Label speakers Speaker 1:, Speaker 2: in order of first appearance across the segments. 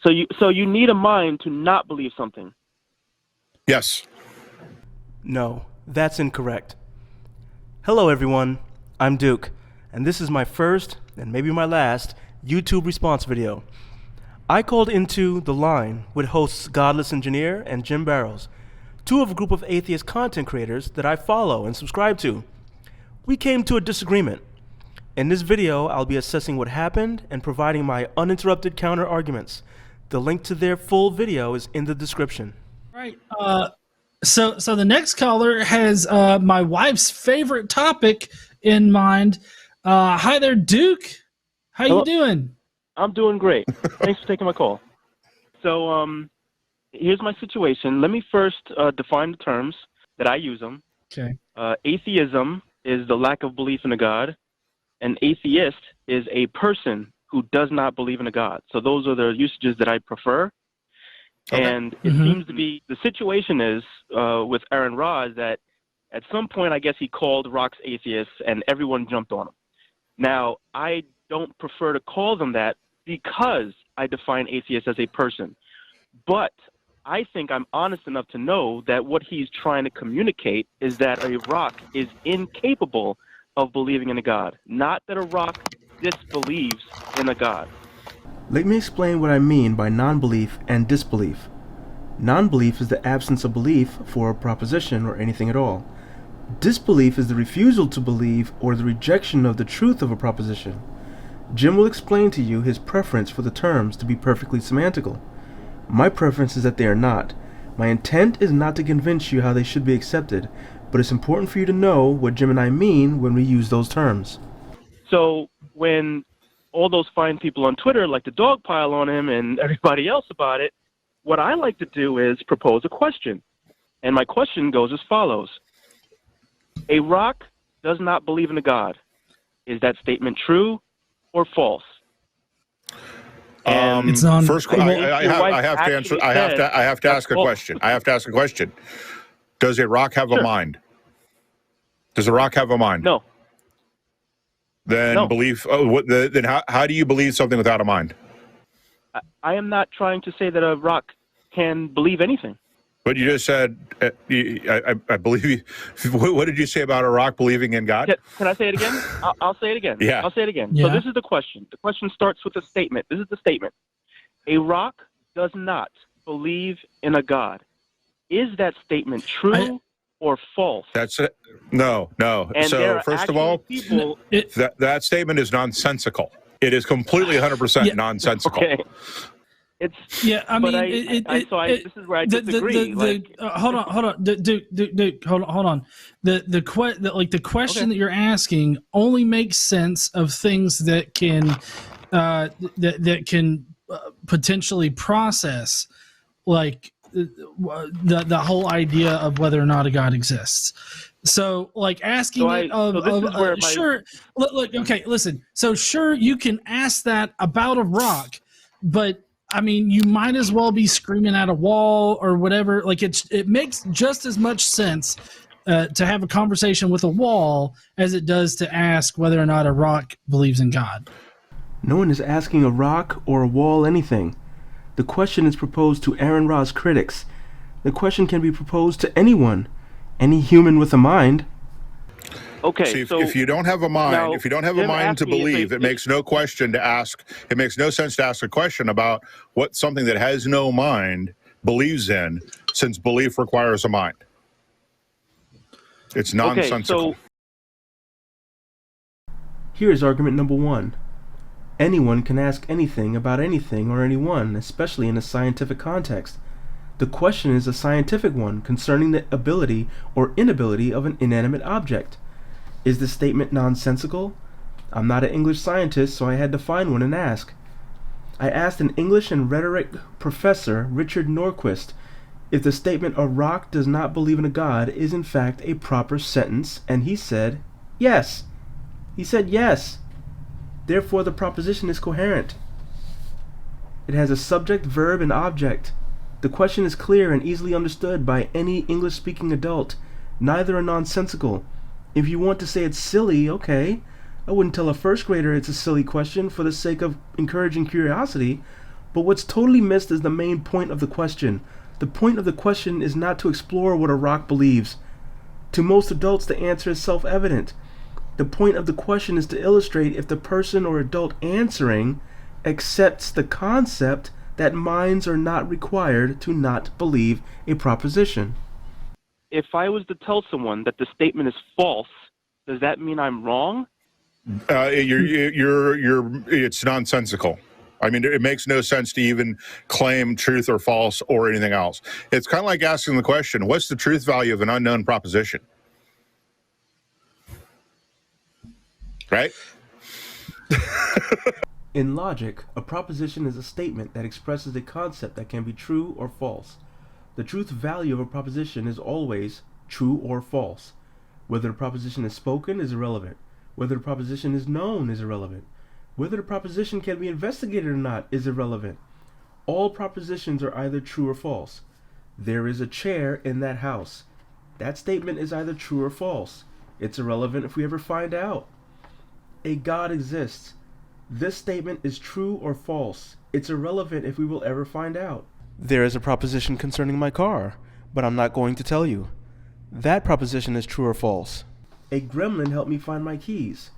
Speaker 1: So you need a mind to not believe something.
Speaker 2: Yes.
Speaker 3: No, that's incorrect. Hello everyone, I'm Duke, and this is my first, and maybe my last, YouTube response video. I called into The Line with hosts GodlessEngineer and Jim Barrows, two of a group of atheist content creators that I follow and subscribe to. We came to a disagreement. In this video, I'll be assessing what happened and providing my uninterrupted counter-arguments. The link to their full video is in the description.
Speaker 4: All right. So the next caller has my wife's favorite topic in mind. Hi there, Duke. How
Speaker 1: Hello.
Speaker 4: you doing?
Speaker 1: I'm doing great. Thanks for taking my call. So here's my situation. Let me first define the terms that I use them.
Speaker 4: Okay.
Speaker 1: Atheism is the lack of belief in a God. An atheist is a person who does not believe in a God. So those are the usages that I prefer. Okay. And it seems to be, the situation is with Aaron Ra that at some point, I guess he called Rock's atheists and everyone jumped on him. Now, I don't prefer to call them that because I define atheist as a person. But I think I'm honest enough to know that what he's trying to communicate is that a rock is incapable of believing in a God, not that a rock disbelieves in a God.
Speaker 3: Let me explain what I mean by non-belief and disbelief. Non-belief is the absence of belief for a proposition or anything at all. Disbelief is the refusal to believe or the rejection of the truth of a proposition. Jim will explain to you his preference for the terms to be perfectly semantical. My preference is that they are not. My intent is not to convince you how they should be accepted, but it's important for you to know what Jim and I mean when we use those terms.
Speaker 1: So when all those fine people on Twitter like to dogpile on him and everybody else about it, what I like to do is propose a question. And my question goes as follows. A rock does not believe in a God. Is that statement true or false?
Speaker 4: It's on.
Speaker 2: First, I have to answer. I have to ask a question. I have to ask a question. Does a rock have a mind? Does a rock have a mind?
Speaker 1: No.
Speaker 2: Then
Speaker 1: no.
Speaker 2: belief. Then how do you believe something without a mind?
Speaker 1: I am not trying to say that a rock can believe anything.
Speaker 2: But you just said, I believe you. What did you say about a rock believing in God?
Speaker 1: Can I say it again? I'll say it again.
Speaker 2: Yeah.
Speaker 1: I'll say it again.
Speaker 4: Yeah.
Speaker 1: So this is the question. The question starts with a statement. This is the statement. A rock does not believe in a God. Is that statement true or false?
Speaker 2: That's it. No.
Speaker 1: And
Speaker 2: So first of all, that statement is nonsensical. It is completely 100% nonsensical.
Speaker 1: Okay. It's
Speaker 4: I mean,
Speaker 1: this is where I disagree.
Speaker 4: Hold on, Duke, hold on. The question that you're asking only makes sense of things that can that can potentially process like the whole idea of whether or not a God exists. So, like asking sure. Look, okay, listen. So, sure, you can ask that about a rock, but I mean, you might as well be screaming at a wall or whatever. Like it makes just as much sense to have a conversation with a wall as it does to ask whether or not a rock believes in God.
Speaker 3: No one is asking a rock or a wall anything. The question is proposed to Aaron Ra's critics. The question can be proposed to anyone, any human with a mind.
Speaker 1: Okay,
Speaker 2: See,
Speaker 1: so
Speaker 2: if you don't have a mind,
Speaker 1: now,
Speaker 2: if you don't have a mind to believe, it makes no question to ask. It makes no sense to ask a question about what something that has no mind believes in, since belief requires a mind. It's nonsensical.
Speaker 1: Okay, so
Speaker 3: here is argument number one. Anyone can ask anything about anything or anyone, especially in a scientific context. The question is a scientific one concerning the ability or inability of an inanimate object. Is the statement nonsensical? I'm not an English scientist, so I had to find one and ask. I asked an English and rhetoric professor, Richard Norquist, if the statement "a rock does not believe in a God" is in fact a proper sentence, and he said yes. He said yes. Therefore, the proposition is coherent. It has a subject, verb, and object. The question is clear and easily understood by any English-speaking adult. Neither are nonsensical. If you want to say it's silly, okay. I wouldn't tell a first grader it's a silly question for the sake of encouraging curiosity, But what's totally missed is the main point of the question. The point of the question is not to explore what a rock believes. To most adults, the answer is self-evident. The point of the question is to illustrate if the person or adult answering accepts the concept that minds are not required to not believe a proposition.
Speaker 1: If I was to tell someone that the statement is false, does that mean I'm wrong?
Speaker 2: It's nonsensical. I mean, it makes no sense to even claim truth or false or anything else. It's kind of like asking the question, what's the truth value of an unknown proposition? Right?
Speaker 3: In logic, a proposition is a statement that expresses a concept that can be true or false. The truth value of a proposition is always true or false. Whether the proposition is spoken is irrelevant. Whether the proposition is known is irrelevant. Whether the proposition can be investigated or not is irrelevant. All propositions are either true or false. There is a chair in that house. That statement is either true or false. It's irrelevant if we ever find out. A God exists. This statement is true or false. It's irrelevant if we will ever find out. There is a proposition concerning my car, but I'm not going to tell you. That proposition is true or false. A gremlin helped me find my keys.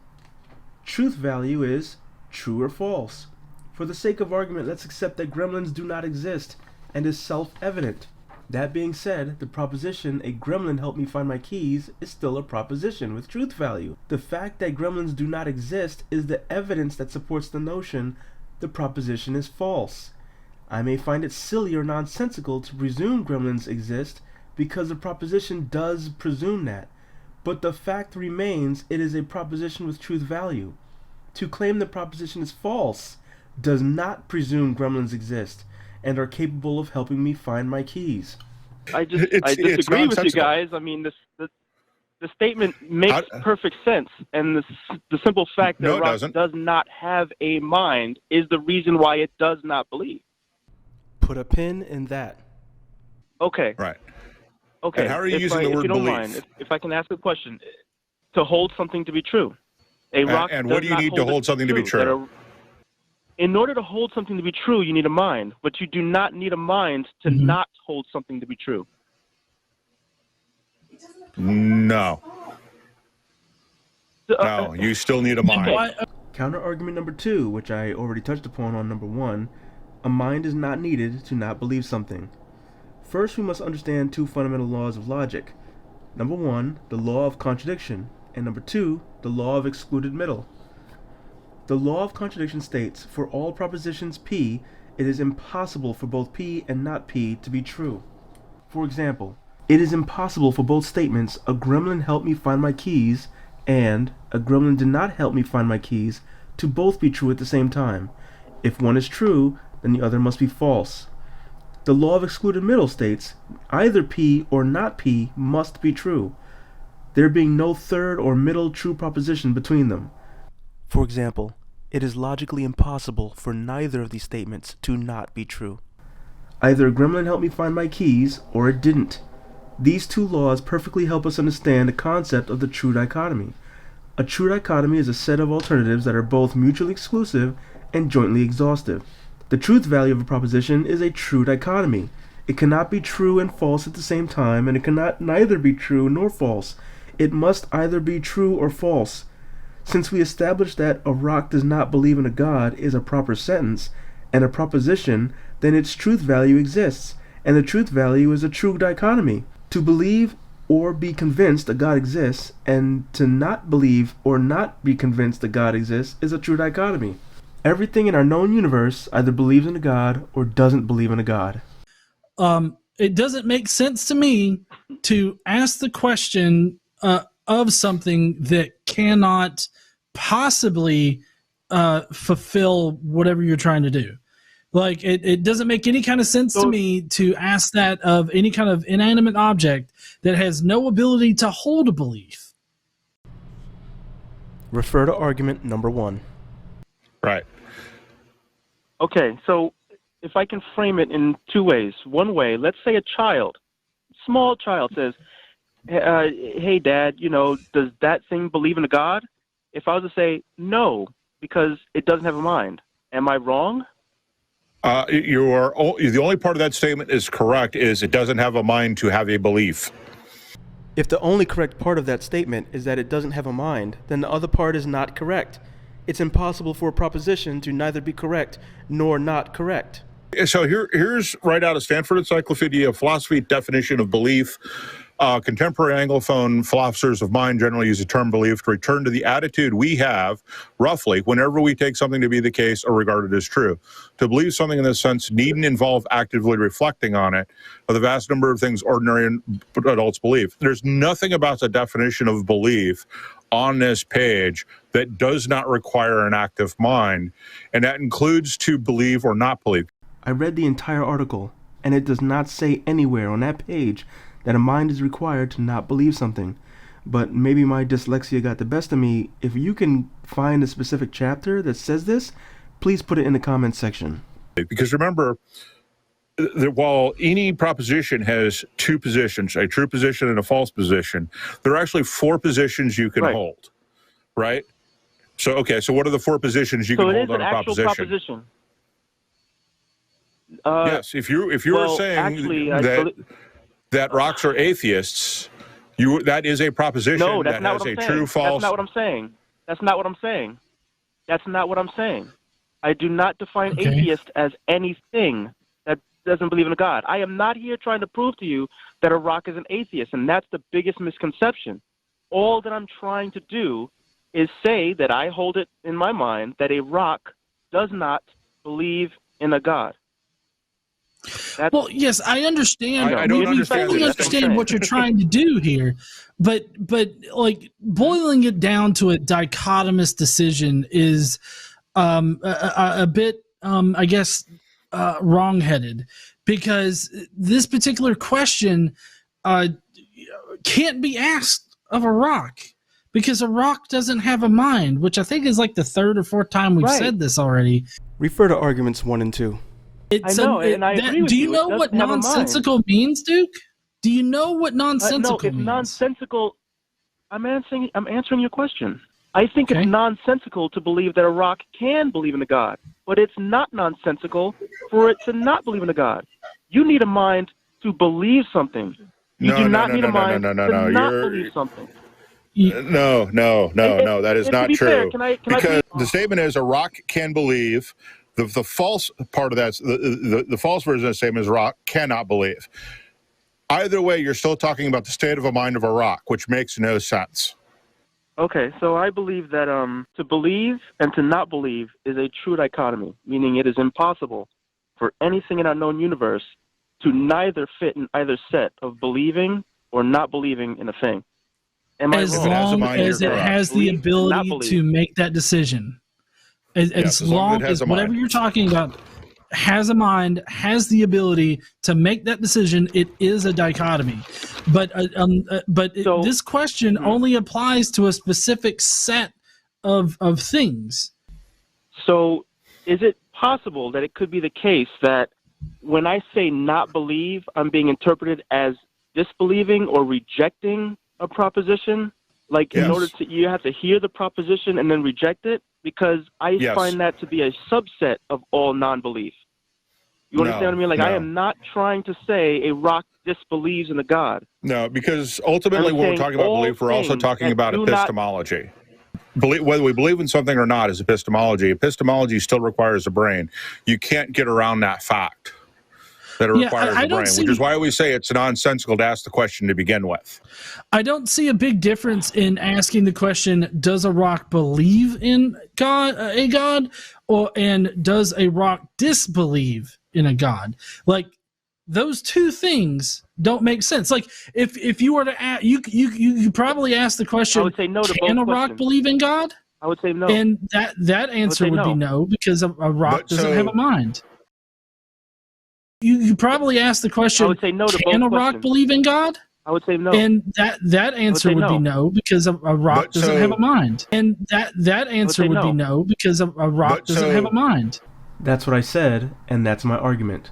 Speaker 3: Truth value is true or false. For the sake of argument, let's accept that gremlins do not exist and is self-evident. That being said, the proposition, a gremlin helped me find my keys, is still a proposition with truth value. The fact that gremlins do not exist is the evidence that supports the notion the proposition is false. I may find it silly or nonsensical to presume gremlins exist because the proposition does presume that, but the fact remains it is a proposition with truth value. To claim the proposition is false does not presume gremlins exist and are capable of helping me find my keys.
Speaker 1: I disagree with you guys. I mean, the statement makes perfect sense, and the simple fact that rock does not have a mind is the reason why it does not believe.
Speaker 3: Put a pin in that.
Speaker 1: Okay.
Speaker 2: Right.
Speaker 1: Okay.
Speaker 2: And how are you using the word
Speaker 1: if you don't
Speaker 2: belief?
Speaker 1: mind, if I can ask a question, to hold something to be true. A rock
Speaker 2: and what do you need to hold something to be true?
Speaker 1: In order to hold something to be true, you need a mind, but you do not need a mind to not hold something to be true.
Speaker 2: No. No, you still need a mind.
Speaker 3: Counter argument number 2, which I already touched upon on number 1, a mind is not needed to not believe something. First, we must understand 2 fundamental laws of logic. Number 1, the law of contradiction, and number 2, the law of excluded middle. The law of contradiction states, for all propositions P, it is impossible for both P and not P to be true. For example, it is impossible for both statements, a gremlin helped me find my keys, and a gremlin did not help me find my keys, to both be true at the same time. If one is true, then the other must be false. The law of excluded middle states, either P or not P must be true, there being no third or middle true proposition between them. For example, it is logically impossible for neither of these statements to not be true. Either a gremlin helped me find my keys, or it didn't. These 2 laws perfectly help us understand the concept of the true dichotomy. A true dichotomy is a set of alternatives that are both mutually exclusive and jointly exhaustive. The truth value of a proposition is a true dichotomy. It cannot be true and false at the same time, and it cannot neither be true nor false. It must either be true or false. Since we established that a rock does not believe in a God is a proper sentence and a proposition, then its truth value exists, and the truth value is a true dichotomy. To believe or be convinced a God exists, and to not believe or not be convinced a God exists is a true dichotomy. Everything in our known universe either believes in a God or doesn't believe in a God.
Speaker 4: It doesn't make sense to me to ask the question of something that cannot possibly fulfill whatever you're trying to do. Like, it doesn't make any kind of sense to me to ask that of any kind of inanimate object that has no ability to hold a belief.
Speaker 3: Refer to argument number 1.
Speaker 2: Right.
Speaker 1: Okay, so if I can frame it in 2 ways. One way, let's say a child, small child says, hey, Dad, does that thing believe in a God? If I was to say no, because it doesn't have a mind, am I wrong?
Speaker 2: The only part of that statement is correct is it doesn't have a mind to have a belief.
Speaker 3: If the only correct part of that statement is that it doesn't have a mind, then the other part is not correct. It's impossible for a proposition to neither be correct nor not correct.
Speaker 2: So here's right out of Stanford Encyclopedia of Philosophy definition of belief. Contemporary Anglophone philosophers of mind generally use the term belief to return to the attitude we have, roughly, whenever we take something to be the case or regard it as true. To believe something in this sense needn't involve actively reflecting on it, or the vast number of things ordinary adults believe. There's nothing about the definition of belief on this page that does not require an active mind, and that includes to believe or not believe.
Speaker 3: I read the entire article, and it does not say anywhere on that page that a mind is required to not believe something. But maybe my dyslexia got the best of me. If you can find a specific chapter that says this, please put it in the comments section.
Speaker 2: Because remember, that while any proposition has two positions, a true position and a false position, there are actually four positions you can hold, right? So, okay, so what are the four positions you can hold on a proposition? Yes, if you were saying
Speaker 1: actually,
Speaker 2: that rocks are atheists, that is a proposition that has a true false.
Speaker 1: That's not what I'm saying. That's not what I'm saying. That's not what I'm saying. I do not define atheist as anything that doesn't believe in a God. I am not here trying to prove to you that a rock is an atheist, and that's the biggest misconception. All that I'm trying to do is say that I hold it in my mind that a rock does not believe in a God.
Speaker 4: Well, yes, I understand.
Speaker 2: I don't
Speaker 4: understand what you're trying to do here, but like boiling it down to a dichotomous decision is a bit, I guess, wrong-headed, because this particular question can't be asked of a rock, because a rock doesn't have a mind, which I think is like the third or fourth time we've said this already.
Speaker 3: Refer to arguments 1 and 2.
Speaker 1: I know, and I agree with you.
Speaker 4: Do you know what nonsensical means, Duke? Do you know what nonsensical means?
Speaker 1: No, it's nonsensical. I'm answering your question. I think it's nonsensical to believe that a rock can believe in a God, but it's not nonsensical for it to not believe in a God. You need a mind to believe something. You do not need a mind to not believe something.
Speaker 2: No, that is not true. Because the statement is a rock can believe. The false part of that, the false version of the statement is rock cannot believe. Either way, you're still talking about the state of a mind of a rock, which makes no sense.
Speaker 1: Okay, so I believe that to believe and to not believe is a true dichotomy, meaning it is impossible for anything in our known universe to neither fit in either set of believing or not believing in a thing.
Speaker 4: As long as it has the ability to make that decision. As long as whatever you're talking about has a mind, has the ability to make that decision, it is a dichotomy. But this question only applies to a specific set of things.
Speaker 1: So is it possible that it could be the case that when I say not believe, I'm being interpreted as disbelieving or rejecting a proposition? Like in order to, you have to hear the proposition and then reject it? Because I find that to be a subset of all non-belief. You understand what I mean? Like, I am not trying to say a rock disbelieves in a God.
Speaker 2: No, because ultimately when we're talking about belief, we're also talking about epistemology. Whether we believe in something or not is epistemology. Epistemology still requires a brain. You can't get around that fact that it requires a brain, which is why we say it's nonsensical to ask the question to begin with.
Speaker 4: I don't see a big difference in asking the question, does a rock believe in God, a God, and does a rock disbelieve in a God? Like, those two things don't make sense. Like, if you were to ask, you probably ask the question,
Speaker 1: I would say no to
Speaker 4: can
Speaker 1: both
Speaker 4: a rock
Speaker 1: questions.
Speaker 4: believe in God?
Speaker 1: I would say no.
Speaker 4: And that answer would be no, because a rock doesn't have a mind. You probably ask the question,
Speaker 1: I would say no to
Speaker 4: can
Speaker 1: both
Speaker 4: a rock
Speaker 1: questions.
Speaker 4: believe in God?
Speaker 1: I would say no.
Speaker 4: And that answer would be no, because a rock doesn't have a mind. And that answer would be no, because a rock doesn't have a mind.
Speaker 3: That's what I said, and that's my argument.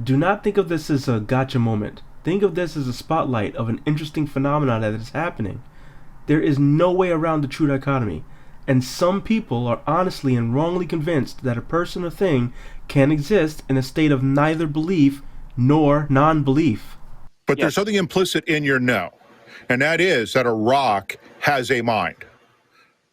Speaker 3: Do not think of this as a gotcha moment. Think of this as a spotlight of an interesting phenomenon that is happening. There is no way around the true dichotomy, And some people are honestly and wrongly convinced that a person or thing can exist in a state of neither belief nor non-belief.
Speaker 2: But there's something implicit in your no, and that is that a rock has a mind.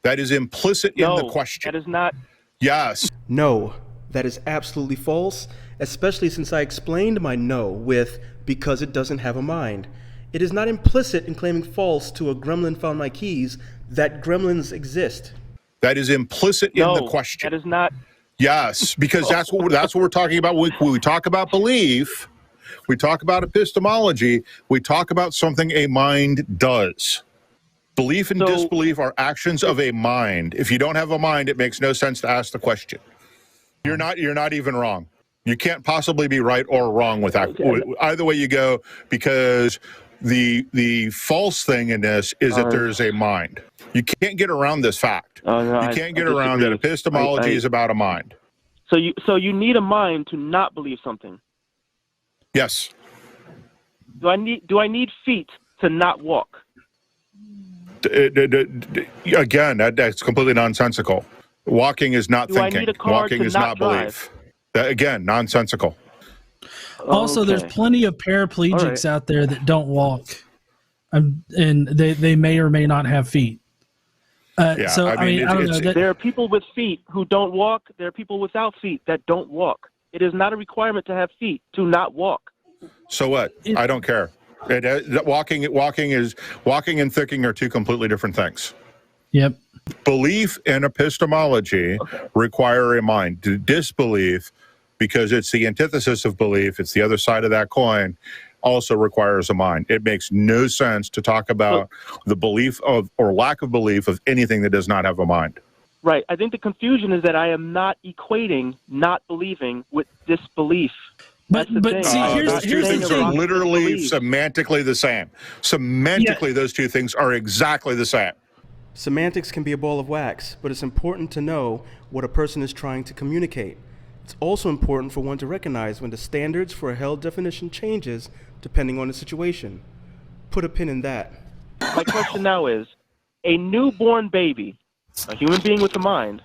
Speaker 2: That is implicit in the question.
Speaker 1: That is not.
Speaker 2: Yes.
Speaker 3: No, that is absolutely false, especially since I explained my no with because it doesn't have a mind. It is not implicit in claiming false to a gremlin found my keys that gremlins exist.
Speaker 2: That is implicit in the question.
Speaker 1: That is not.
Speaker 2: Yes, because that's what we're talking about when we talk about belief. We talk about epistemology. We talk about something a mind does. Belief and disbelief are actions of a mind. If you don't have a mind, it makes no sense to ask the question. You're not even wrong. You can't possibly be right or wrong with that. Either way you go, because the false thing in this is that there's a mind. You can't get around this fact. You can't get around that epistemology is about a mind.
Speaker 1: So you need a mind to not believe something.
Speaker 2: Yes.
Speaker 1: Do I need feet to not walk?
Speaker 2: Again, that's completely nonsensical. Walking is not thinking. Walking is not belief. Again, nonsensical.
Speaker 4: Also, there's plenty of paraplegics out there that don't walk, and they may or may not have feet. So I mean, I don't know.
Speaker 1: There are people with feet who don't walk. There are people without feet that don't walk. It is not a requirement to have feet to not walk.
Speaker 2: So what? I don't care. Walking and thinking are two completely different things.
Speaker 4: Yep.
Speaker 2: Belief and epistemology require a mind. Disbelief, because it's the antithesis of belief, it's the other side of that coin, also requires a mind. It makes no sense to talk about the belief of or lack of belief of anything that does not have a mind.
Speaker 1: Right. I think the confusion is that I am not equating not believing with disbelief.
Speaker 4: But see, here's the thing.
Speaker 2: Are literally semantically the same. Semantically, those two things are exactly the same.
Speaker 3: Semantics can be a ball of wax, but it's important to know what a person is trying to communicate. It's also important for one to recognize when the standards for a held definition changes depending on the situation. Put a pin in that.
Speaker 1: My question now is, a newborn baby, a human being with a mind,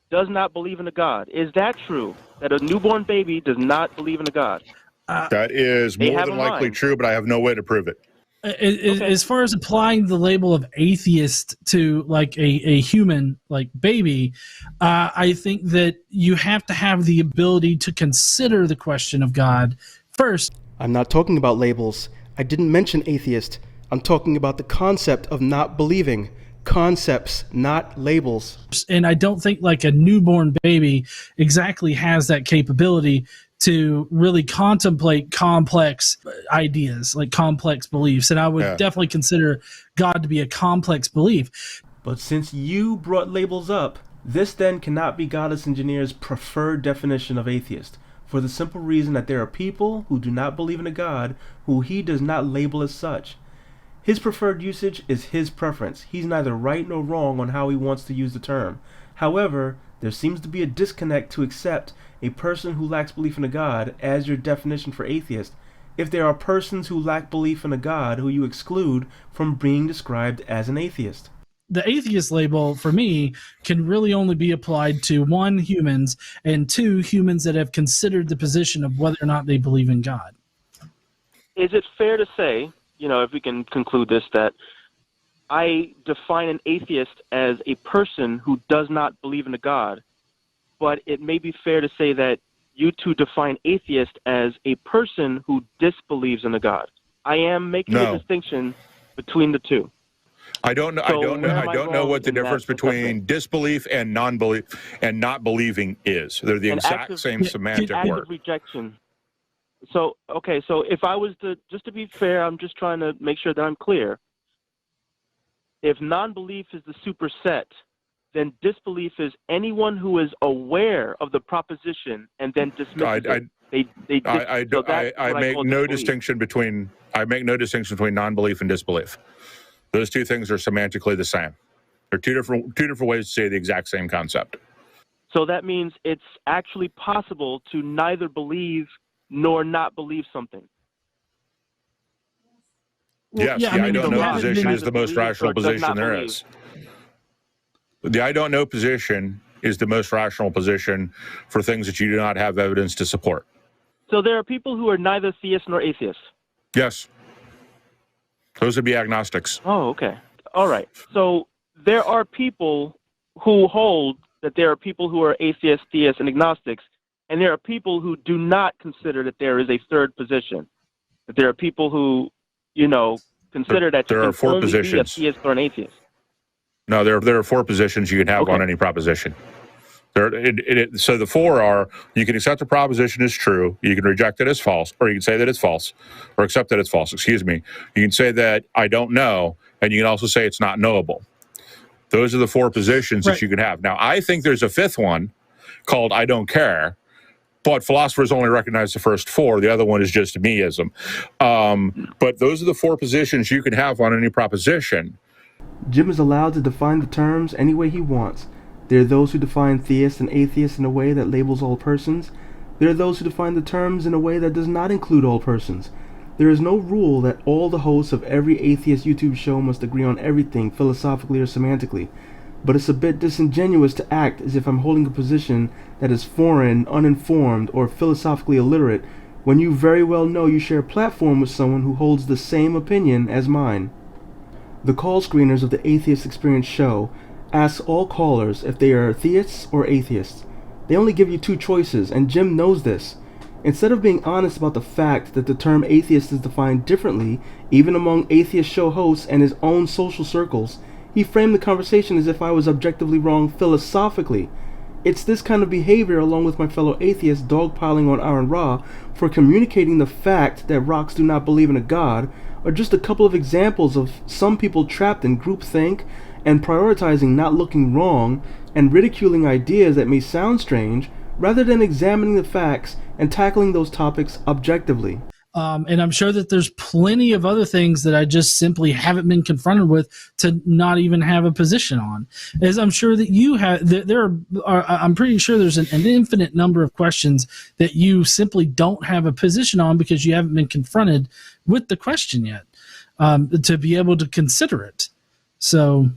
Speaker 1: does not believe in a God. Is that true, that a newborn baby does not believe in a God?
Speaker 2: That is more than likely true, but I have no way to prove it.
Speaker 4: As far as applying the label of atheist to like a human like baby, I think that you have to have the ability to consider the question of God first.
Speaker 3: I'm not talking about labels. I didn't mention atheist. I'm talking about the concept of not believing. Concepts, not labels.
Speaker 4: And I don't think like a newborn baby exactly has that capability to really contemplate complex ideas, like complex beliefs. And I would definitely consider God to be a complex belief.
Speaker 3: But since you brought labels up, this then cannot be GodlessEngineer's preferred definition of atheist, for the simple reason that there are people who do not believe in a God who he does not label as such. His preferred usage is his preference. He's neither right nor wrong on how he wants to use the term. However, there seems to be a disconnect to accept a person who lacks belief in a God as your definition for atheist, if there are persons who lack belief in a God who you exclude from being described as an atheist.
Speaker 4: The atheist label, for me, can really only be applied to one, humans, and two, humans that have considered the position of whether or not they believe in God.
Speaker 1: Is it fair to say, you know, if we can conclude this, that I define an atheist as a person who does not believe in a God, but it may be fair to say that you two define atheist as a person who disbelieves in a God. I am making a distinction between the two.
Speaker 2: I don't know.
Speaker 1: So
Speaker 2: I don't know what the difference between disbelief and non-belief and not believing is. They're the exact same semantic word.
Speaker 1: Rejection. So, okay, so if I was to, just to be fair, I'm just trying to make sure that I'm clear. If non-belief is the superset, then disbelief is anyone who is aware of the proposition and then dismisses it.
Speaker 2: I make no distinction between non-belief and disbelief. Those two things are semantically the same. They're two different ways to say the exact same concept.
Speaker 1: So that means it's actually possible to neither believe nor not believe something.
Speaker 2: Yes, I don't know. Position is the most rational position there is. The I don't know position is the most rational position for things that you do not have evidence to support.
Speaker 1: So there are people who are neither theists nor atheists?
Speaker 2: Yes. Those would be agnostics.
Speaker 1: Oh, okay. All right. So there are people who hold that there are people who are atheists, theists, and agnostics, and there are people who do not consider that there is a third position. That there are people who, consider that
Speaker 2: there
Speaker 1: you
Speaker 2: are
Speaker 1: can
Speaker 2: four
Speaker 1: only
Speaker 2: positions.
Speaker 1: be a theist or an atheist.
Speaker 2: No, there are four positions you can have on any proposition. So the four are: you can accept the proposition as true, you can reject it as false, or you can say that it's false, or accept that it's false. Excuse me. You can say that I don't know, and you can also say it's not knowable. Those are the four positions that you can have. Now, I think there's a fifth one called I don't care, but philosophers only recognize the first four. The other one is just meism. But those are the four positions you can have on any proposition.
Speaker 3: Jim is allowed to define the terms any way he wants. There are those who define theists and atheists in a way that labels all persons. There are those who define the terms in a way that does not include all persons. There is no rule that all the hosts of every atheist YouTube show must agree on everything philosophically or semantically. But it's a bit disingenuous to act as if I'm holding a position that is foreign, uninformed, or philosophically illiterate when you very well know you share a platform with someone who holds the same opinion as mine. The call screeners of the Atheist Experience show ask all callers if they are theists or atheists. They only give you two choices, and Jim knows this. Instead of being honest about the fact that the term atheist is defined differently, even among atheist show hosts and his own social circles, he framed the conversation as if I was objectively wrong philosophically. It's this kind of behavior, along with my fellow atheists dogpiling on Aaron Ra for communicating the fact that rocks do not believe in a god, are just a couple of examples of some people trapped in groupthink and prioritizing not looking wrong and ridiculing ideas that may sound strange, rather than examining the facts and tackling those topics objectively.
Speaker 4: And I'm sure that there's plenty of other things that I just simply haven't been confronted with to not even have a position on. As I'm sure that you have, I'm pretty sure there's an infinite number of questions that you simply don't have a position on because you haven't been confronted with the question yet to be able to consider it. So.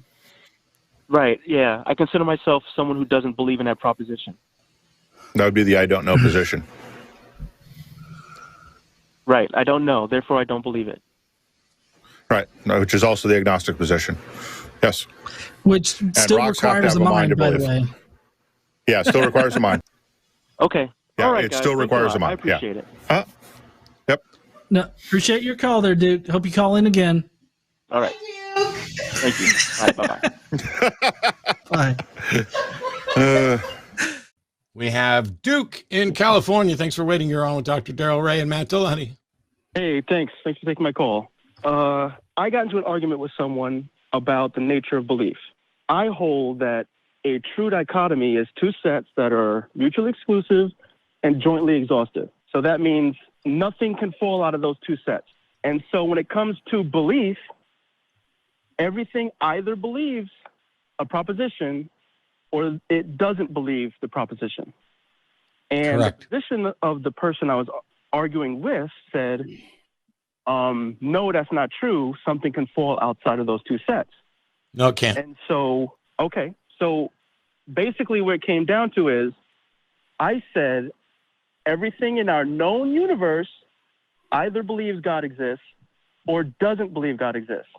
Speaker 1: Right, yeah. I consider myself someone who doesn't believe in that proposition.
Speaker 2: That would be the I don't know position.
Speaker 1: Right, I don't know, therefore I don't believe it.
Speaker 2: Right, which is also the agnostic position. Yes.
Speaker 4: Which still requires a mind, by the way.
Speaker 2: Yeah, it still requires a mind.
Speaker 1: Okay.
Speaker 2: Yeah,
Speaker 1: all right,
Speaker 2: it
Speaker 1: guys.
Speaker 2: still requires a
Speaker 1: I
Speaker 2: mind.
Speaker 1: appreciate it.
Speaker 2: Yep.
Speaker 4: No, appreciate your call there, dude. Hope you call in again.
Speaker 1: All right. Thank you. Bye.
Speaker 4: Bye.
Speaker 5: We have Duke in California. Thanks for waiting. You're on with Dr. Daryl Ray and Matt Dillahunty.
Speaker 6: Hey, thanks. Thanks for taking my call. I got into an argument with someone about the nature of belief. I hold that a true dichotomy is two sets that are mutually exclusive and jointly exhaustive. So that means nothing can fall out of those two sets. And so when it comes to belief, everything either believes a proposition or it doesn't believe the proposition. And
Speaker 5: Correct.
Speaker 6: The position of the person I was arguing with said, no, that's not true. Something can fall outside of those two sets.
Speaker 5: No, it can't.
Speaker 6: And so, okay. So basically what it came down to is I said everything in our known universe either believes God exists or doesn't believe God exists.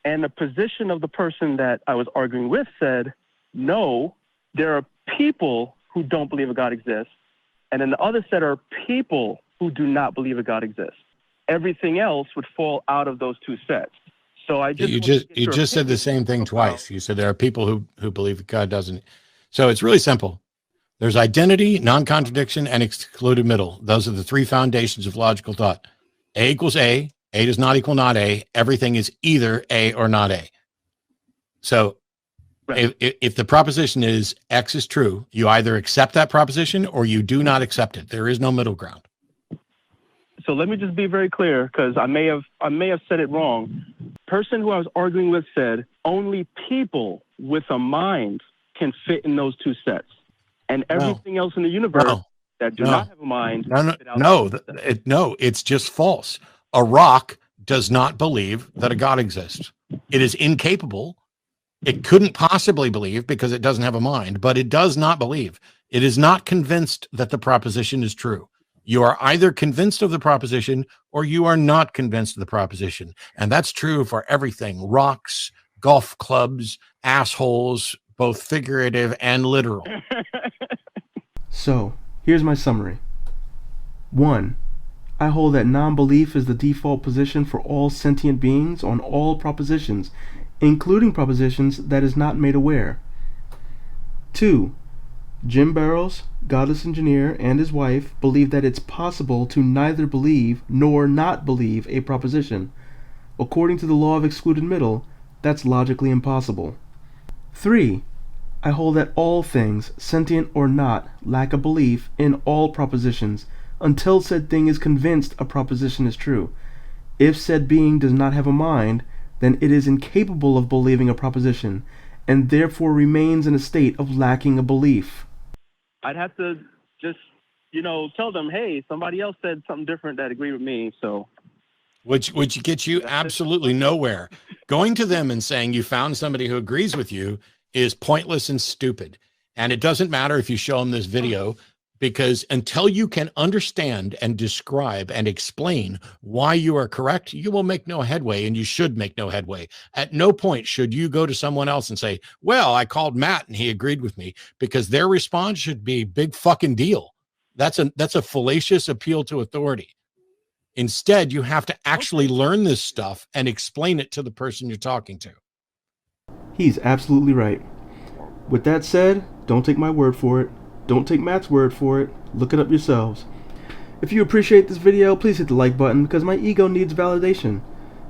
Speaker 6: And the position of the person that I was arguing with said, no, there are people who don't believe a God exists. And then the other set are people who do not believe a God exists. Everything else would fall out of those two sets. So I
Speaker 5: you just said the same thing twice. You said there are people who believe that God doesn't. So it's really simple. There's identity, non-contradiction, and excluded middle. Those are the three foundations of logical thought. A equals A. A does not equal not A. Everything is either A or not A. So right. if the proposition is X is true, you either accept that proposition or you do not accept it. There is no middle ground.
Speaker 6: So let me just be very clear, because I may have said it wrong. Person who I was arguing with said only people with a mind can fit in those two sets, and everything else in the universe that do not have a mind.
Speaker 5: No, it's just false. A rock does not believe that a God exists. It is incapable It couldn't possibly believe because it doesn't have a mind, but it does not believe. It is not convinced that the proposition is true. You are either convinced of the proposition or you are not convinced of the proposition. And that's true for everything: rocks, golf clubs, assholes, both figurative and literal.
Speaker 3: So, here's my summary. 1. I hold that non-belief is the default position for all sentient beings on all propositions, including propositions that is not made aware. 2. Jim Barrows, GodlessEngineer, and his wife believe that it's possible to neither believe nor not believe a proposition. According to the law of excluded middle, that's logically impossible. 3. I hold that all things, sentient or not, lack a belief in all propositions until said thing is convinced a proposition is true. If said being does not have a mind, then it is incapable of believing a proposition, and therefore remains in a state of lacking a belief.
Speaker 6: I'd have to just, tell them, hey, somebody else said something different that agreed with me, so.
Speaker 5: Which gets you absolutely nowhere. Going to them and saying you found somebody who agrees with you is pointless and stupid. And it doesn't matter if you show them this video, because until you can understand and describe and explain why you are correct, you will make no headway, and you should make no headway. At no point should you go to someone else and say, well, I called Matt and he agreed with me, because their response should be big fucking deal. That's a fallacious appeal to authority. Instead, you have to actually learn this stuff and explain it to the person you're talking to.
Speaker 3: He's absolutely right. With that said, don't take my word for it. Don't take Matt's word for it. Look it up yourselves. If you appreciate this video, please hit the like button because my ego needs validation.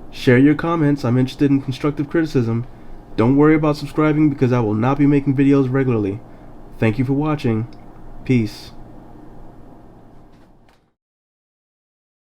Speaker 3: Share your comments. I'm interested in constructive criticism. Don't worry about subscribing because I will not be making videos regularly. Thank you for watching. Peace.